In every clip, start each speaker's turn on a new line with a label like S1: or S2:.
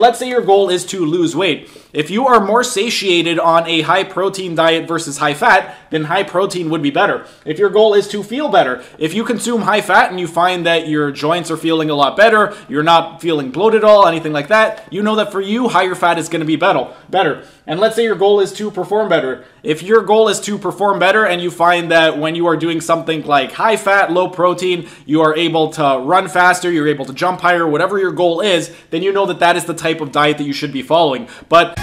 S1: Let's say your goal is to lose weight. If you are more satiated on a high protein diet versus high fat, then high protein would be better. If your goal is to feel better, if you consume high fat and you find that your joints are feeling a lot better, you're not feeling bloated at all, anything like that, you know that for you, higher fat is going to be better. And let's say your goal is to perform better. If your goal is to perform better and you find that when you are doing something like high fat, low protein, you are able to run faster, you're able to jump higher, whatever your goal is, then you know that that is the type of diet that you should be following. But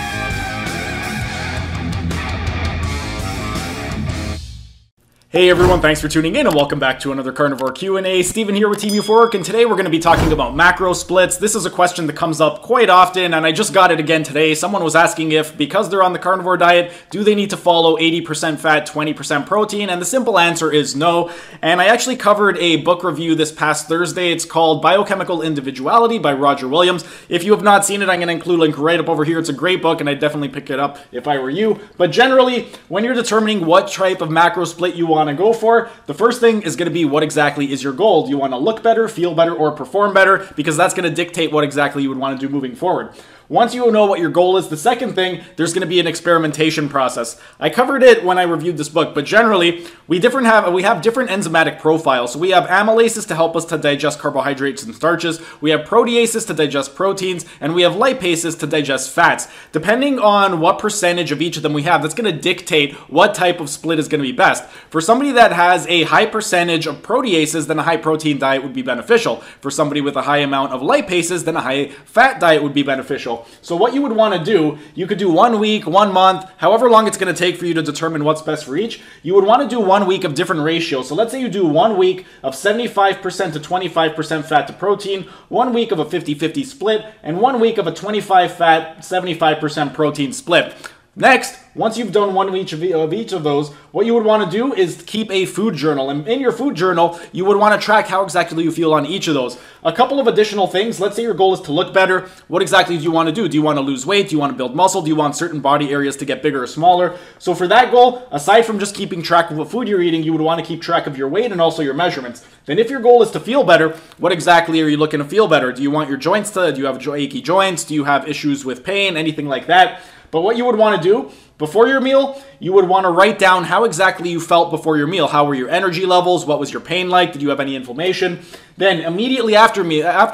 S1: hey everyone, thanks for tuning in and welcome back to another Carnivore Q&A. Steven here with Team Euphoric, and today we're going to be talking about macro splits. This is a question that comes up quite often, and I just got it again today. Someone was asking if, because they're on the carnivore diet, do they need to follow 80% fat, 20% protein? And the simple answer is no. And I actually covered a book review this past Thursday. It's called Biochemical Individuality by Roger Williams. If you have not seen it, I'm going to include a link right up over here. It's a great book, and I'd definitely pick it up if I were you. But generally, when you're determining what type of macro split you want to go for, the first thing is going to be what exactly is your goal. Do you want to look better, feel better, or perform better? Because that's going to dictate what exactly you would want to do moving forward. Once you know what your goal is, the second thing, there's going to be an experimentation process. I covered it when I reviewed this book, but generally, we have different enzymatic profiles. So we have amylases to help us to digest carbohydrates and starches, we have proteases to digest proteins, and we have lipases to digest fats. Depending on what percentage of each of them we have, that's going to dictate what type of split is going to be best. For somebody that has a high percentage of proteases, then a high protein diet would be beneficial. For somebody with a high amount of lipases, then a high fat diet would be beneficial. So what you would want to do, you could do 1 week, 1 month, however long it's going to take for you to determine what's best for each. You would want to do 1 week of different ratios. So let's say you do 1 week of 75% to 25% fat to protein, 1 week of a 50-50 split, and 1 week of a 25 fat, 75% protein split. Next, once you've done 1 week of each of those, what you would want to do is keep a food journal. And in your food journal, you would want to track how exactly you feel on each of those. A couple of additional things. Let's say your goal is to look better. What exactly do you want to do? Do you want to lose weight? Do you want to build muscle? Do you want certain body areas to get bigger or smaller? So for that goal, aside from just keeping track of what food you're eating, you would want to keep track of your weight and also your measurements. Then if your goal is to feel better, what exactly are you looking to feel better? Do you want your joints to, do you have achy joints? Do you have issues with pain? Anything like that? But what you would want to do before your meal, you would want to write down how exactly you felt before your meal. How were your energy levels? What was your pain like? Did you have any inflammation? Then immediately after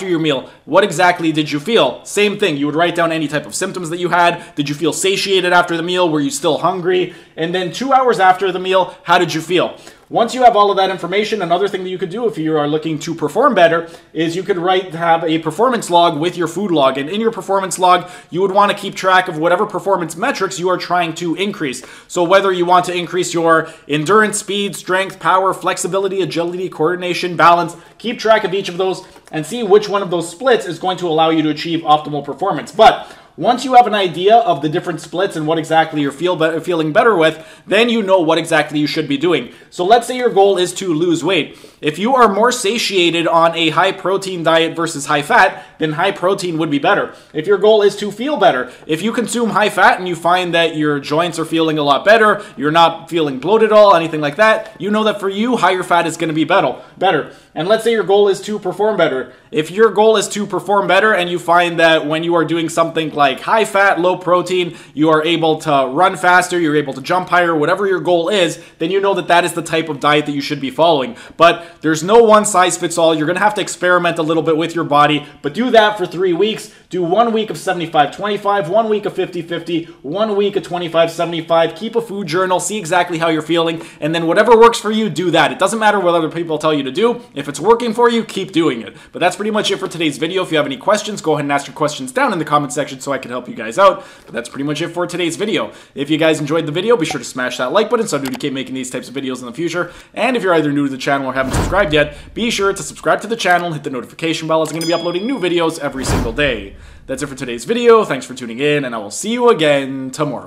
S1: your meal, what exactly did you feel? Same thing. You would write down any type of symptoms that you had. Did you feel satiated after the meal? Were you still hungry? And then 2 hours after the meal, how did you feel? Once you have all of that information, another thing that you could do if you are looking to perform better is you could have a performance log with your food log. And in your performance log, you would want to keep track of whatever performance metrics you are trying to increase. So whether you want to increase your endurance, speed, strength, power, flexibility, agility, coordination, balance, keep track of each of those and see which one of those splits is going to allow you to achieve optimal performance. But once you have an idea of the different splits and what exactly you're feeling better with, then you know what exactly you should be doing. So let's say your goal is to lose weight. If you are more satiated on a high protein diet versus high fat, then high protein would be better. If your goal is to feel better, if you consume high fat and you find that your joints are feeling a lot better, you're not feeling bloated at all, anything like that, you know that for you, higher fat is going to be better. And let's say your goal is to perform better. If your goal is to perform better and you find that when you are doing something like high fat, low protein, you are able to run faster, you're able to jump higher, whatever your goal is, then you know that that is the type of diet that you should be following. But there's no one size fits all. You're going to have to experiment a little bit with your body, but do that for 3 weeks. Do 1 week of 75-25, 1 week of 50-50, 1 week of 25-75. Keep a food journal, see exactly how you're feeling, and then whatever works for you, do that. It doesn't matter what other people tell you to do. If it's working for you, keep doing it. But that's pretty much it for today's video. If you have any questions, go ahead and ask your questions down in the comment section so I can help you guys out. But that's pretty much it for today's video. If you guys enjoyed the video, be sure to smash that like button so I do keep making these types of videos in the future. And if you're either new to the channel or haven't subscribed yet, be sure to subscribe to the channel and hit the notification bell as I'm going to be uploading new videos every single day. That's it for today's video. Thanks for tuning in, and I will see you again tomorrow.